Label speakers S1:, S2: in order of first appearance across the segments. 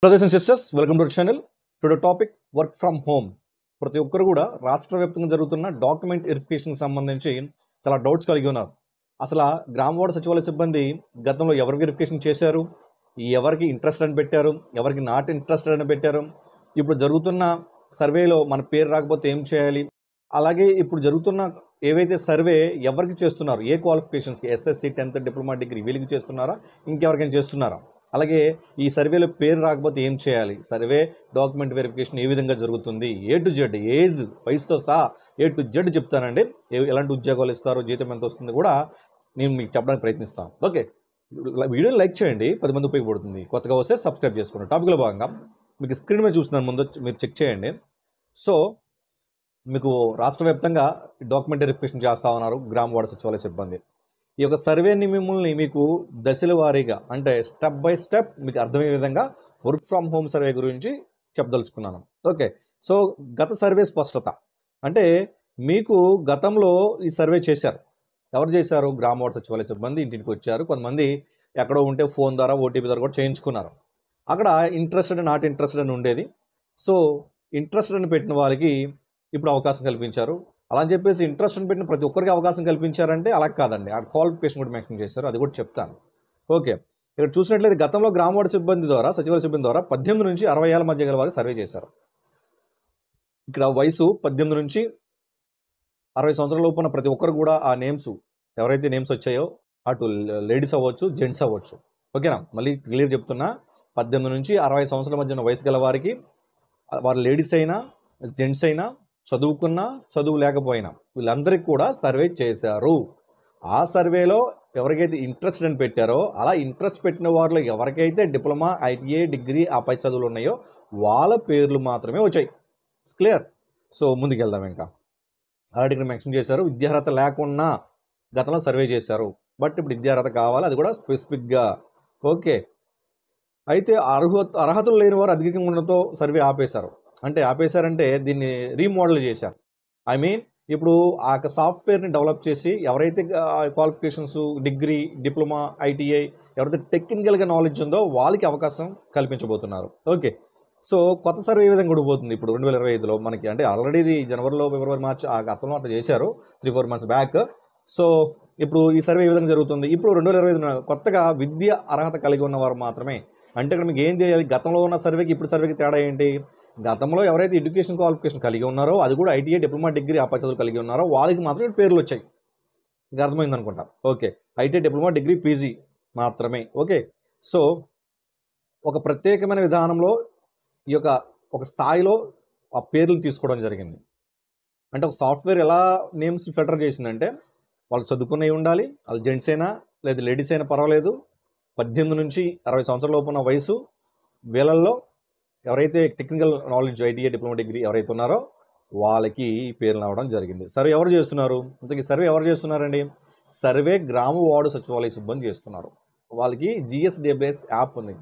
S1: Brothers and sisters, welcome to our channel. Today topic work from home. ప్రతి ఒక్కరు కూడా రాష్ట్ర వ్యాప్తంగా జరుగుతున్న డాక్యుమెంట్ వెరిఫికేషన్కి సంబంధించి చాలా డౌట్స్ కలిగి ఉన్నారు. అసలు గ్రామ వార్డు సచివాలయ సిబ్బంది గతంలో ఎవరు వెరిఫికేషన్ చేశారు, ఎవరికి ఇంట్రెస్ట్ అని పెట్టారు, ఎవరికి నాట్ ఇంట్రెస్టెడ్ అని పెట్టారు, ఇప్పుడు జరుగుతున్న సర్వేలో మన పేరు రాకపోతే ఏం చేయాలి, అలాగే ఇప్పుడు జరుగుతున్న ఏవైతే సర్వే ఎవరికి చేస్తున్నారు, ఏ క్వాలిఫికేషన్స్కి, ఎస్ఎస్సి, 10th, డిప్లొమా, డిగ్రీ వీళ్ళకి చేస్తున్నారా, ఇంకెవరికైనా చేస్తున్నారా, అలాగే ఈ సర్వేలో పేరు రాకపోతే ఏం చేయాలి, సర్వే డాక్యుమెంట్ వెరిఫికేషన్ ఏ విధంగా జరుగుతుంది, A to Z ఏజ్ వయసుతో సహా A to Z చెప్తానండి. ఎలాంటి ఉద్యోగాలు ఇస్తారో, జీతం ఎంత వస్తుంది కూడా నేను మీకు చెప్పడానికి ప్రయత్నిస్తాను. ఓకే, వీడియోని లైక్ చేయండి, 10 మంది ఉపయోగపడుతుంది. కొత్తగా వస్తే సబ్స్క్రైబ్ చేసుకోండి. టాపిక్లో భాగంగా మీకు స్క్రీన్ మీద చూస్తున్నాను, ముందు మీరు చెక్ చేయండి. సో మీకు రాష్ట్ర వ్యాప్తంగా డాక్యుమెంట్ వెరిఫికేషన్ చేస్తూ ఉన్నారు గ్రామ వార్డు సచివాలయ సిబ్బంది. ఈ యొక్క సర్వేని మీకు దశల వారీగా, అంటే స్టెప్ బై స్టెప్ మీకు అర్థమయ్యే విధంగా వర్క్ ఫ్రమ్ హోమ్ సర్వే గురించి చెప్పదలుచుకున్నాను. ఓకే, సో గత సర్వే స్పష్టత అంటే మీకు గతంలో ఈ సర్వే చేశారు. ఎవరు చేశారు? గ్రామ వార్డు సచివాలయ సిబ్బంది ఇంటికి వచ్చారు. కొంతమంది ఎక్కడో ఉంటే ఫోన్ ద్వారా, ఓటీపీ ద్వారా కూడా చేయించుకున్నారు. అక్కడ ఇంట్రెస్టెడ్, నాట్ ఇంట్రెస్టెడ్ అని ఉండేది. సో ఇంట్రెస్టెడ్ అని పెట్టిన వాళ్ళకి ఇప్పుడు అవకాశం కల్పించారు. అలా అని చెప్పేసి ఇంట్రెస్ట్ అని పెట్టిన ప్రతి ఒక్కరికి అవకాశం కల్పించారంటే అలా కాదండి. ఆ క్వాలిఫికేషన్ కూడా మెన్షన్ చేశారు, అది కూడా చెప్తాను. ఓకే, ఇక్కడ చూసినట్లయితే గతంలో గ్రామ వార్డు సిబ్బంది ద్వారా, సచివాలయ సిబ్బంది ద్వారా 18 నుంచి 60 ఏళ్ల మధ్య గల వారికి సర్వే చేశారు. ఇక్కడ వయసు 18 నుంచి 60 సంవత్సరాల లోపు ఉన్న ప్రతి ఒక్కరు కూడా ఆ నేమ్స్, ఎవరైతే నేమ్స్ వచ్చాయో, అటు లేడీస్ అవ్వచ్చు, జెంట్స్ అవ్వచ్చు. ఓకేనా, మళ్ళీ క్లియర్ చెప్తున్నా, 18 నుంచి 60 సంవత్సరాల మధ్య ఉన్న వయసు గల వారికి, వారు లేడీస్ అయినా జెంట్స్ అయినా, చదువుకున్నా చదువు లేకపోయినా వీళ్ళందరికీ కూడా సర్వే చేశారు. ఆ సర్వేలో ఎవరికైతే ఇంట్రెస్ట్ అని పెట్టారో, అలా ఇంట్రెస్ట్ పెట్టిన వారిలో ఎవరికైతే డిప్లొమా, ITI, డిగ్రీ ఆ పై చదువులు ఉన్నాయో వాళ్ళ పేర్లు మాత్రమే వచ్చాయి. క్లియర్. సో ముందుకెళ్దాం. ఇంకా ఆల్రెడీ ఇక్కడ మెన్షన్ చేశారు, విద్యార్హత లేకుండా గతంలో సర్వే చేశారు, బట్ ఇప్పుడు విద్యార్హత కావాలి, అది కూడా స్పెసిఫిక్గా. ఓకే, అయితే అర్హతలు లేని వారు అధికంగా ఉండడంతో సర్వే ఆపేశారు. అంటే ఆపేశారంటే దీన్ని రీమోడల్ చేశారు. ఐ మీన్ ఇప్పుడు ఆ సాఫ్ట్వేర్ని డెవలప్ చేసి ఎవరైతే క్వాలిఫికేషన్స్, డిగ్రీ, డిప్లొమా, ITI, ఎవరైతే టెక్నికల్గా నాలెడ్జ్ ఉందో వాళ్ళకి అవకాశం కల్పించబోతున్నారు. ఓకే, సో కొత్త సర్వే ఏ విధంగా ఉండబోతుంది ఇప్పుడు 2025లో మనకి, అంటే ఆల్రెడీ ఇది జనవరిలో, ఫిబ్రవరి, మార్చి ఆ గతంలో అట్లా చేశారు 3-4 months బ్యాక్. సో ఇప్పుడు ఈ సర్వే ఏ విధంగా జరుగుతుంది? ఇప్పుడు 2025 కొత్తగా విద్య అర్హత కలిగి ఉన్నవారు మాత్రమే. అంటే ఇక్కడ మీకు ఏం తెలియాలి, గతంలో ఉన్న సర్వేకి ఇప్పుడు సర్వేకి తేడా ఏంటి? గతంలో ఎవరైతే ఎడ్యుకేషన్ క్వాలిఫికేషన్ కలిగి ఉన్నారో, అది కూడా ITI, డిప్లొమా, డిగ్రీ ఆ పై చదువులు కలిగి ఉన్నారో వాళ్ళకి మాత్రమే పేర్లు వచ్చాయి. ఇంకా అర్థమైంది అనుకుంటా. Okay, ITI, diploma, degree, PG మాత్రమే. ఓకే, సో ఒక ప్రత్యేకమైన విధానంలో ఈ యొక్క ఒక స్థాయిలో ఆ పేర్లు తీసుకోవడం జరిగింది. అంటే ఒక సాఫ్ట్వేర్ ఎలా నేమ్స్ ఫిల్టర్ చేసిందంటే, వాళ్ళు చదువుకునేవి ఉండాలి, వాళ్ళు జెంట్స్ అయినా లేదా లేడీస్ అయినా పర్వాలేదు, 18 నుంచి 60 సంవత్సరాల లోపు ఉన్న వయసు వీళ్ళల్లో ఎవరైతే technical knowledge, ITI, diploma, degree ఎవరైతే ఉన్నారో వాళ్ళకి ఈ పేర్లు రావడం జరిగింది. సర్వే ఎవరు చేస్తున్నారు? ఇంతకీ సర్వే ఎవరు చేస్తున్నారండి? సర్వే గ్రామ వార్డు సచివాలయ సిబ్బంది చేస్తున్నారు. వాళ్ళకి GSWS యాప్ ఉంది.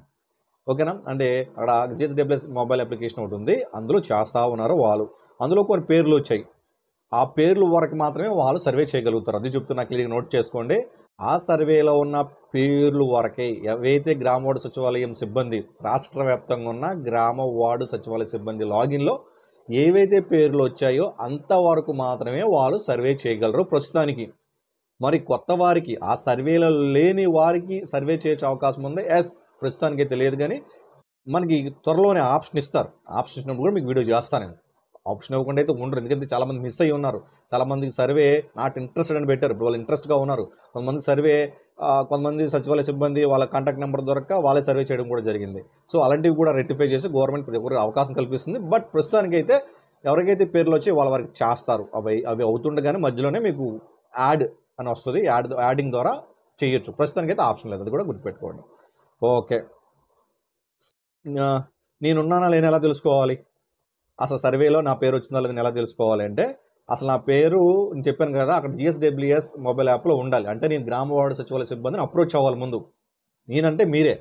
S1: ఓకేనా, అంటే అక్కడ GSWS మొబైల్ అప్లికేషన్ ఒకటి ఉంది, అందులో చేస్తూ ఉన్నారు వాళ్ళు. అందులో కొన్ని పేర్లు వచ్చాయి. ఆ పేర్లు వరకు మాత్రమే వాళ్ళు సర్వే చేయగలుగుతారు. అది చెప్తున్నా, క్లియర్గా నోట్ చేసుకోండి. ఆ సర్వేలో ఉన్న పేర్లు వరకే, ఏవైతే గ్రామ వార్డు సచివాలయం సిబ్బంది, రాష్ట్ర వ్యాప్తంగా ఉన్న గ్రామ వార్డు సచివాలయ సిబ్బంది లాగిన్లో ఏవైతే పేర్లు వచ్చాయో అంతవరకు మాత్రమే వాళ్ళు సర్వే చేయగలరు ప్రస్తుతానికి. మరి కొత్త వారికి, ఆ సర్వేలో లేని వారికి సర్వే చేసే అవకాశం ఉంది. ప్రస్తుతానికి తెలియదు, కానీ మనకి త్వరలోనే ఆప్షన్ ఇస్తారు. ఆప్షన్ ఇచ్చినప్పుడు కూడా మీకు వీడియో చేస్తాను నేను. ఆప్షన్ ఇవ్వకుండా అయితే ఉండరు, ఎందుకంటే చాలామంది మిస్ అయ్యి ఉన్నారు. చాలామందికి సర్వే నాట్ ఇంట్రెస్టెడ్ అని పెట్టారు, ఇప్పుడు వాళ్ళు ఇంట్రెస్ట్గా ఉన్నారు. కొంతమంది సర్వే, కొంతమంది సచివాలయ సిబ్బంది వాళ్ళ కాంటాక్ట్ నెంబర్ దొరక్క వాళ్ళే సర్వే చేయడం కూడా జరిగింది. సో అలాంటివి కూడా రెక్టిఫై చేసి గవర్నమెంట్ ప్రతి ఒక్కరికి అవకాశం కల్పిస్తుంది. బట్ ప్రస్తుతానికైతే ఎవరికైతే పేర్లు వచ్చి వాళ్ళ వారికి చేస్తారు. అవి అవుతుండగానే మధ్యలోనే మీకు యాడ్ అని వస్తుంది, యాడింగ్ ద్వారా చేయొచ్చు. ప్రస్తుతానికైతే ఆప్షన్ లేదు, అది కూడా గుర్తుపెట్టుకోండి. ఓకే, నేనున్నానా లేని ఎలా తెలుసుకోవాలి? అసలు సర్వేలో నా పేరు వచ్చిందా లేదని ఎలా తెలుసుకోవాలి అంటే, అసలు నా పేరు నేను చెప్పాను కదా, అక్కడ GSWS మొబైల్ యాప్లో ఉండాలి. అంటే నేను గ్రామ వార్డు సచివాలయ సిబ్బందిని అప్రోచ్ అవ్వాలి ముందు. నేనంటే మీరే.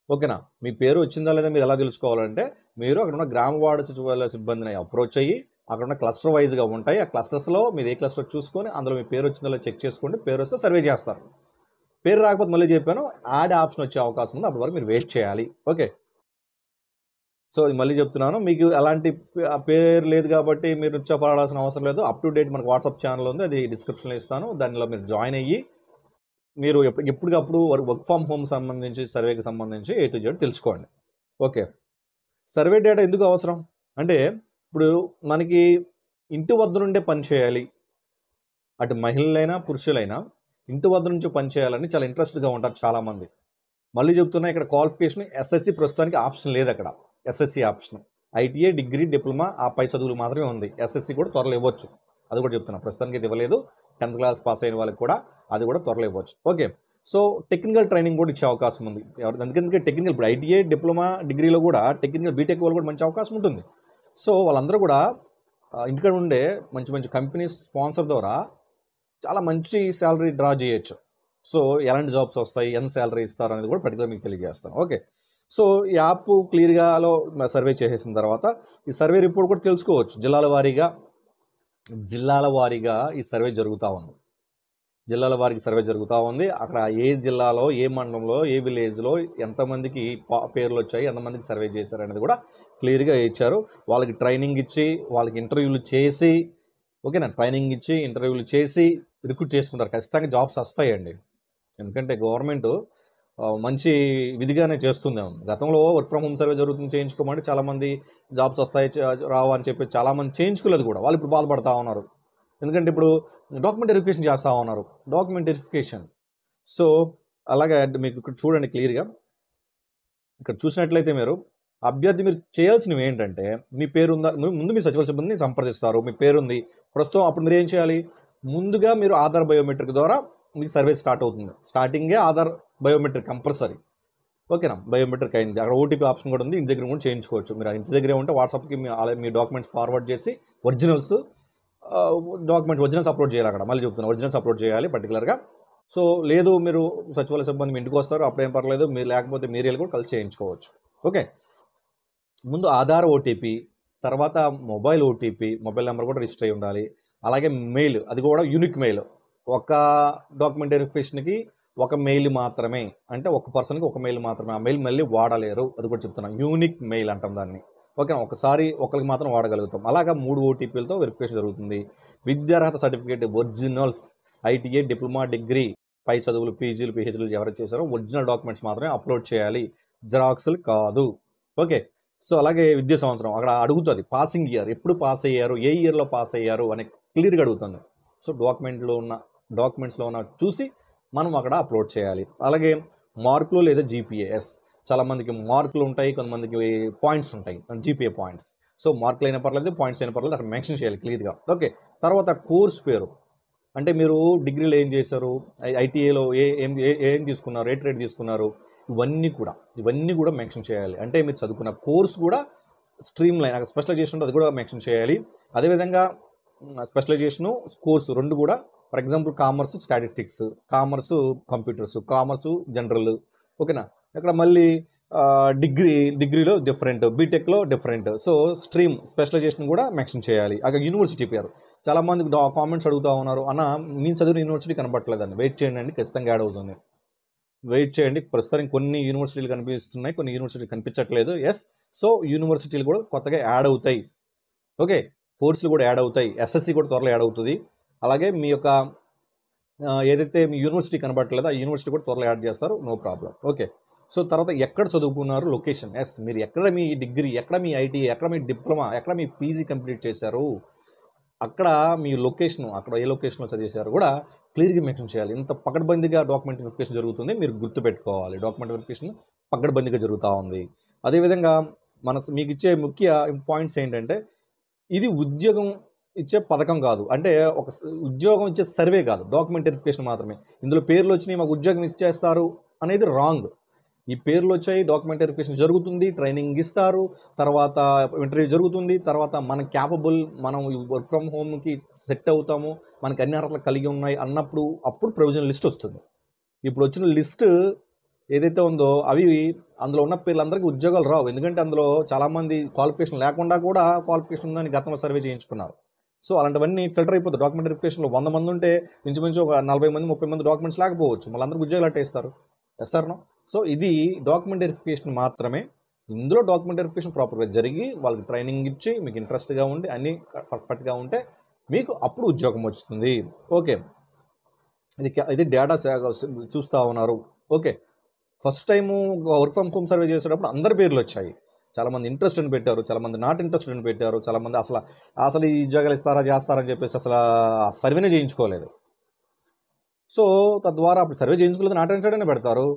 S1: ఓకేనా, మీ పేరు వచ్చిందా లేదా మీరు ఎలా తెలుసుకోవాలంటే, మీరు అక్కడ ఉన్న గ్రామ వార్డు సచివాలయ సిబ్బందిని అప్రోచ్ అయ్యి, అక్కడ ఉన్న క్లస్టర్ వైజ్గా ఉంటాయి, ఆ క్లస్టర్స్లో మీరు ఏ క్లస్టర్ చూసుకొని అందులో మీ పేరు వచ్చిందో చెక్ చేసుకోండి. పేరు వస్తే సర్వే చేస్తారు. పేరు రాకపోతే మళ్ళీ చెప్పాను, యాడ్ ఆప్షన్ వచ్చే అవకాశం ఉంది, అప్పటి వరకు మీరు వెయిట్ చేయాలి. ఓకే. సో మళ్ళీ చెప్తున్నాను, మీకు అలాంటి పేరు లేదు కాబట్టి మీరు నిరుత్సాహపడాల్సిన అవసరం లేదు. అప్ టు డేట్ మనకు వాట్సాప్ ఛానల్ ఉంది, అది డిస్క్రిప్షన్లో ఇస్తాను. దానిలో మీరు జాయిన్ అయ్యి మీరు ఎప్పటికప్పుడు వర్క్ ఫ్రమ్ హోమ్ సంబంధించి సర్వేకి సంబంధించి A to Z తెలుసుకోండి. ఓకే, సర్వే డేటా ఎందుకు అవసరం అంటే, ఇప్పుడు మనకి ఇంటి వద్ద నుండే పని చేయాలి, అటు మహిళలైనా పురుషులైనా ఇంటి వద్ద నుంచి పని చేయాలని చాలా ఇంట్రెస్ట్గా ఉంటారు చాలామంది. మళ్ళీ చెప్తున్నా, ఇక్కడ క్వాలిఫికేషన్ SSC ప్రస్తుతానికి ఆప్షన్ లేదు. అక్కడ SSC option ITA, degree, diploma ఆ పై చదువులు మాత్రమే ఉంది. SSC కూడా త్వరలో ఇవ్వచ్చు, అది కూడా చెప్తున్నా. ప్రస్తుతానికి ఇది ఇవ్వలేదు. 10th క్లాస్ పాస్ అయిన వాళ్ళకి కూడా అది కూడా త్వరలో ఇవ్వచ్చు. ఓకే, సో టెక్నికల్ ట్రైనింగ్ కూడా ఇచ్చే అవకాశం ఉంది. ఎందుకంటే టెక్నికల్ ఇప్పుడు ITA, డిప్లొమా, డిగ్రీలో కూడా టెక్నికల్ బీటెక్ వాళ్ళు కూడా మంచి అవకాశం ఉంటుంది. సో వాళ్ళందరూ కూడా ఇంటికాడ ఉండే మంచి మంచి కంపెనీస్ స్పాన్సర్ ద్వారా చాలా మంచి శాలరీ డ్రా చేయొచ్చు. సో ఎలాంటి జాబ్స్ వస్తాయి, ఎంత శాలరీ ఇస్తారు అనేది కూడా పర్టికులర్ మీకు తెలియజేస్తాను. ఓకే, సో ఈ యాప్ క్లియర్గాలో సర్వే చేసేసిన తర్వాత ఈ సర్వే రిపోర్ట్ కూడా తెలుసుకోవచ్చు. జిల్లాల వారీగా ఈ సర్వే జరుగుతూ ఉంది. జిల్లాల వారికి సర్వే జరుగుతూ ఉంది. అక్కడ ఏ జిల్లాలో, ఏ మండలంలో, ఏ విలేజ్లో ఎంతమందికి పేర్లు వచ్చాయి, ఎంతమందికి సర్వే చేశారు అనేది కూడా క్లియర్గా ఇచ్చారు. వాళ్ళకి ట్రైనింగ్ ఇచ్చి, వాళ్ళకి ఇంటర్వ్యూలు చేసి, ఓకేనా, ట్రైనింగ్ ఇచ్చి ఇంటర్వ్యూలు చేసి రిక్రూట్ చేసుకుంటారు. ఖచ్చితంగా జాబ్స్ వస్తాయండి. ఎందుకంటే గవర్నమెంట్ మంచి విధిగానే చేస్తుంది. గతంలో వర్క్ ఫ్రమ్ హోమ్ సర్వే జరుగుతుంది, చేయించుకోమంటే చాలామంది జాబ్స్ వస్తాయి రావు అని చెప్పి చాలామంది చేయించుకోలేదు కూడా. వాళ్ళు ఇప్పుడు బాధపడతా ఉన్నారు. ఎందుకంటే ఇప్పుడు డాక్యుమెంట్ వెరిఫికేషన్ చేస్తూ ఉన్నారు. డాక్యుమెంట్ వెరిఫికేషన్, సో అలాగే మీకు ఇక్కడ చూడండి క్లియర్గా. ఇక్కడ చూసినట్లయితే మీరు మీరు చేయాల్సినవి ఏంటంటే, మీ పేరు ఉందా, ముందు మీ సచివాలయ సిబ్బందిని సంప్రదిస్తారు. మీ పేరుంది ప్రస్తుతం, అప్పుడు మీరు ఏం చేయాలి, ముందుగా మీరు ఆధార్ బయోమెట్రిక్ ద్వారా మీకు సర్వే స్టార్ట్ అవుతుంది. స్టార్టింగే ఆధార్ బయోమెట్రిక్ కంపల్సరీ. ఓకేనా, బయోమెట్రిక్ అయింది. అక్కడ OTP ఆప్షన్ కూడా ఉంది, ఇంటి దగ్గర కూడా చేయించుకోవచ్చు. మీరు ఇంటి దగ్గరే ఉంటే వాట్సాప్కి మీ డాక్యుమెంట్స్ ఫార్వర్డ్ చేసి ఒరిజినల్స్ అప్లోడ్ చేయాలి. అక్కడ మళ్ళీ చెప్తున్నా, ఒరిజినల్స్ అప్లోడ్ చేయాలి పర్టికులర్గా. సో లేదు, మీరు సచివాలయ సిబ్బంది మీ ఇంటికి వస్తారు, అప్పుడేం పర్లేదు, మీరు లేకపోతే మీరు వెళ్ళి కూడా కలిసి చేయించుకోవచ్చు. ఓకే, ముందు ఆధార్ OTP, తర్వాత మొబైల్ OTP, మొబైల్ నెంబర్ కూడా రిజిస్టర్ అయి ఉండాలి. అలాగే మెయిల్, అది కూడా యూనిక్ మెయిల్. ఒక డాక్యుమెంట్ వెరిఫికేషన్కి ఒక మెయిల్ మాత్రమే, అంటే ఒక పర్సన్కి ఒక మెయిల్ మాత్రమే. ఆ మెయిల్ మళ్ళీ వాడలేరు, అది కూడా చెప్తున్నాను. యూనిక్ మెయిల్ అంటాం దాన్ని. ఓకే, ఒకసారి ఒకరికి మాత్రం వాడగలుగుతాం. అలాగా 3 OTPలతో వెరిఫికేషన్ జరుగుతుంది. విద్యార్హత certificate originals, ITA, diploma, degree, పై చదువులు, PGలు, PhDలు ఎవరైతే చేశారో ఒరిజినల్ డాక్యుమెంట్స్ మాత్రమే అప్లోడ్ చేయాలి, జిరాక్స్లు కాదు. ఓకే, సో అలాగే విద్యా సంవత్సరం అక్కడ అడుగుతుంది. పాసింగ్ ఇయర్, ఎప్పుడు పాస్ అయ్యారు, ఏ ఇయర్లో పాస్ అయ్యారు అని క్లియర్గా అడుగుతుంది. సో డాక్యుమెంట్స్లో ఉన్న చూసి మనం అక్కడ అప్లోడ్ చేయాలి. అలాగే మార్కులు లేదా GPA. చాలామందికి మార్కులు ఉంటాయి, కొంతమందికి పాయింట్స్ ఉంటాయి, GPA పాయింట్స్. సో మార్కులు అయినా పర్లేదు, పాయింట్స్ అయినా పర్లేదు, అక్కడ మెన్షన్ చేయాలి క్లియర్గా. ఓకే, తర్వాత కోర్స్ పేరు, అంటే మీరు డిగ్రీలో ఏం చేశారు, ITAలో ఏం తీసుకున్నారు, ఏ ట్రేడ్ తీసుకున్నారు, ఇవన్నీ కూడా మెన్షన్ చేయాలి. అంటే మీరు చదువుకున్న కోర్స్ కూడా స్ట్రీమ్ లైన్, స్పెషలైజేషన్ అది కూడా మెన్షన్ చేయాలి. అదేవిధంగా స్పెషలైజేషను, కోర్సు 2 కూడా. For example commerce statistics, commerce computers, commerce general. ఓకేనా, ఇక్కడ మళ్ళీ డిగ్రీలో డిఫరెంట్, బీటెక్లో డిఫరెంట్. సో స్ట్రీమ్ స్పెషలైజేషన్ కూడా మెన్షన్ చేయాలి. అక్కడ యూనివర్సిటీ పేరు, చాలామంది కామెంట్స్ అడుగుతూ ఉన్నారు, అన్న నేను చదివిన యూనివర్సిటీ కనబట్టలేదండి. వెయిట్ చేయండి అండి, ఖచ్చితంగా యాడ్ అవుతుంది. వెయిట్ చేయండి. ప్రస్తుతానికి కొన్ని యూనివర్సిటీలు కనిపిస్తున్నాయి, కొన్ని యూనివర్సిటీలు కనిపించట్లేదు. సో యూనివర్సిటీలు కూడా కొత్తగా యాడ్ అవుతాయి. ఓకే, కోర్సులు కూడా యాడ్ అవుతాయి. SSC కూడా త్వరలో యాడ్ అవుతుంది. అలాగే మీ యొక్క ఏదైతే మీ యూనివర్సిటీ కనబడట్లేదో ఆ యూనివర్సిటీ కూడా త్వరలో యాడ్ చేస్తారు, నో ప్రాబ్లం. ఓకే, సో తర్వాత ఎక్కడ చదువుకున్నారు, లొకేషన్. మీరు ఎక్కడ మీ డిగ్రీ, ఎక్కడ మీ ITA, ఎక్కడ మీ డిప్లొమా, ఎక్కడ మీ PG కంప్లీట్ చేశారు, అక్కడ మీ లొకేషన్, అక్కడ ఏ లొకేషన్లో చదివేశారు కూడా క్లియర్గా మెన్షన్ చేయాలి. ఇంత పకడ్బందీగా డాక్యుమెంట్ వెరిఫికేషన్ జరుగుతుంది, మీరు గుర్తుపెట్టుకోవాలి. డాక్యుమెంట్ వెరిఫికేషన్ పకడ్బందీగా జరుగుతూ ఉంది. అదేవిధంగా మీకు ఇచ్చే ముఖ్య పాయింట్స్ ఏంటంటే, ఇది ఉద్యోగం ఇచ్చే పథకం కాదు, అంటే ఒక ఉద్యోగం ఇచ్చే సర్వే కాదు, డాక్యుమెంట్ వెరిఫికేషన్ మాత్రమే. ఇందులో పేర్లు వచ్చినాయి, మాకు ఉద్యోగం ఇచ్చేస్తారు అనేది రాంగ్. ఈ పేర్లు వచ్చాయి, డాక్యుమెంట్ వెరిఫికేషన్ జరుగుతుంది, ట్రైనింగ్ ఇస్తారు, తర్వాత ఇంటర్వ్యూ జరుగుతుంది, తర్వాత మన క్యాపబుల్, మనం వర్క్ ఫ్రమ్ హోమ్కి సెట్ అవుతాము, మనకి అన్ని అర్హతలు కలిగి ఉన్నాయి అప్పుడు ప్రొవిజనల్ లిస్ట్ వస్తుంది. ఇప్పుడు వచ్చిన లిస్ట్ ఏదైతే ఉందో అందులో ఉన్న పేర్లందరికీ ఉద్యోగాలు రావు. ఎందుకంటే అందులో చాలామంది క్వాలిఫికేషన్ లేకుండా కూడా క్వాలిఫికేషన్ ఉందని గతంలో సర్వే చేయించుకున్నారు. సో అలాంటివన్నీ ఫిల్టర్ అయిపోతుంది. డాక్యుమెంట్ వెరిఫికేషన్లో 100 మంది ఉంటే ఇంచుమించు ఒక 40 మంది 30 మంది డాక్యుమెంట్స్ లేకపోవచ్చు, మళ్ళీ అందరికీ ఉద్యోగాలు అట్టేస్తారు. Yes or no? సో ఇది డాక్యుమెంట్ వెరిఫికేషన్ మాత్రమే. ఇందులో డాక్యుమెంట్ వెరిఫికేషన్ ప్రాపర్గా జరిగి వాళ్ళకి ట్రైనింగ్ ఇచ్చి మీకు ఇంట్రెస్ట్గా ఉండి అన్నీ పర్ఫెక్ట్గా ఉంటే మీకు అప్పుడు ఉద్యోగం వస్తుంది. ఓకే, ఇది డేటా చూస్తూ ఉన్నారు. Okay, first time work from home survey చేసేటప్పుడు అందరి పేర్లు వచ్చాయి. చాలామంది ఇంట్రెస్ట్ అని పెట్టారు, చాలామంది నాట్ ఇంట్రెస్టెడ్ అని పెట్టారు, చాలామంది అసలు ఈ ఉద్యోగాలు చేస్తారని చెప్పేసి అసలు ఆ సర్వేనే చేయించుకోలేదు. సో తద్వారా అప్పుడు సర్వే చేయించుకోలేదు, నాట్ ఇంట్రెస్టెడ్ అని పెడతారు.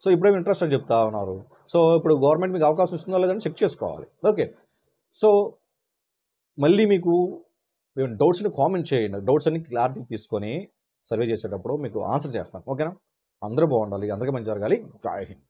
S1: సో ఇప్పుడేమి ఇంట్రెస్ట్ అని చెప్తా ఉన్నారు. సో ఇప్పుడు గవర్నమెంట్ మీకు అవకాశం ఇస్తుందో లేదని చెక్ చేసుకోవాలి. ఓకే, సో మళ్ళీ మీకు డౌట్స్ని కామెంట్ చేయండి. డౌట్స్ అన్ని క్లారిటీ తీసుకొని సర్వే చేసేటప్పుడు మీకు ఆన్సర్ చేస్తాను. ఓకేనా? అందరూ బాగుండాలి, అందరికీ మంచి జరగాలి. జై హింద్.